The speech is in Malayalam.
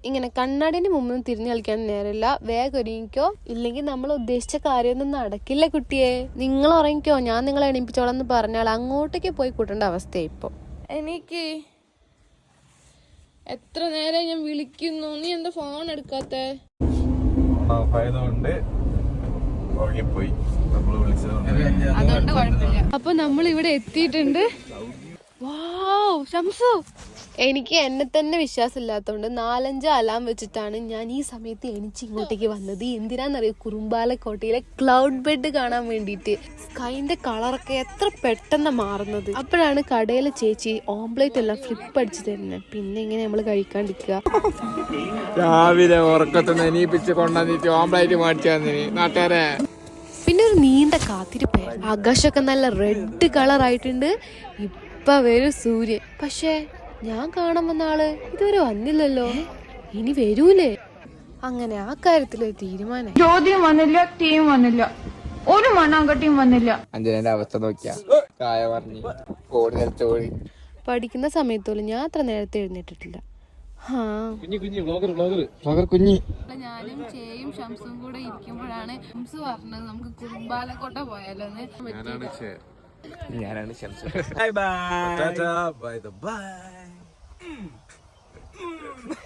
ഇങ്ങനെ കണ്ണാടിന്റെ മുമ്പിൽ തിരിഞ്ഞു കളിക്കാൻ നേരമില്ല. വേഗം ഒരുങ്ങിക്കോ, ഇല്ലെങ്കിൽ നമ്മൾ ഉദ്ദേശിച്ച കാര്യമൊന്നും നടക്കില്ല കുട്ടിയെ. നിങ്ങൾ ഉറങ്ങിക്കോ, ഞാൻ നിങ്ങളെ എണീപ്പിച്ചോളാം എന്ന് പറഞ്ഞാൽ അങ്ങോട്ടേക്ക് പോയി കൂട്ടേണ്ട അവസ്ഥയായി ഇപ്പൊ. എനിക്ക് എത്ര നേരം ഞാൻ വിളിക്കുന്നു, നീ എന്താ ഫോൺ എടുക്കാത്തെ? അതുകൊണ്ട് കുഴപ്പമില്ല. അപ്പൊ നമ്മൾ ഇവിടെ എത്തിയിട്ടുണ്ട്. വാവ് ശംസു, എനിക്ക് എന്നെ തന്നെ വിശ്വാസം ഇല്ലാത്തതുകൊണ്ട് 4-5 അലാം വെച്ചിട്ടാണ് ഞാൻ ഈ സമയത്ത് എണിച്ച് ഇങ്ങോട്ടേക്ക് വന്നത്. എന്തിനാന്നറിയോ? കുറുമ്പാലക്കോട്ടയിലെ ക്ലൗഡ് ബെഡ് കാണാൻ വേണ്ടിയിട്ട്. സ്കൈന്റെ കളറൊക്കെ എത്ര പെട്ടെന്ന് മാറുന്നത്. അപ്പോഴാണ് കടയിലെ ചേച്ചി ഓംപ്ലേറ്റ് എല്ലാം ഫ്ലിപ്പ് അടിച്ചു തരുന്നത്. പിന്നെ ഇങ്ങനെ നമ്മൾ കഴിക്കാണ്ടിരിക്കുക. രാവിലെ ഉറക്കത്തുനിന്ന് എണീപ്പിച്ച് കൊണ്ടുവന്നിട്ട് ഓംപ്ലേറ്റ് മേടിച്ചു തന്നിന് നാട്ടുകാരെ. പിന്നെ ഒരു നീണ്ട കാത്തിരിപ്പ്. ആകാശമൊക്കെ നല്ല റെഡ് കളർ ആയിട്ടുണ്ട്. ഇപ്പൊ വരും സൂര്യൻ. പക്ഷേ ഞാൻ കാണാൻ വന്ന ആള് ഇതുവരെ വന്നില്ലല്ലോ. ഇനി വരൂലേ? അങ്ങനെ ആ കാര്യത്തിലൊരു തീരുമാനം. ചോദ്യം വന്നില്ല, ടീം വന്നില്ല, ഒരു മണ്ണാങ്കട്ടിയും വന്നില്ല. അഞ്ജനന്റെ അവസ്ഥ നോക്കിയാ കായ പറഞ്ഞു ഓടി നിലച്ചോടി. പഠിക്കുന്ന സമയത്തോലും ഞാൻ അത്ര നേരത്തെ എഴുന്നേറ്റിട്ടില്ല. ഞാനും ചേയും ഷംസും കൂടെ ഇരിക്കുമ്പോഴാണ് ഷംസു പറഞ്ഞത് നമുക്ക് കുറുമ്പാലക്കോട്ട പോയാലോ എന്ന്. ഞാനാണ് Shamsu. Bye bye. Bye bye.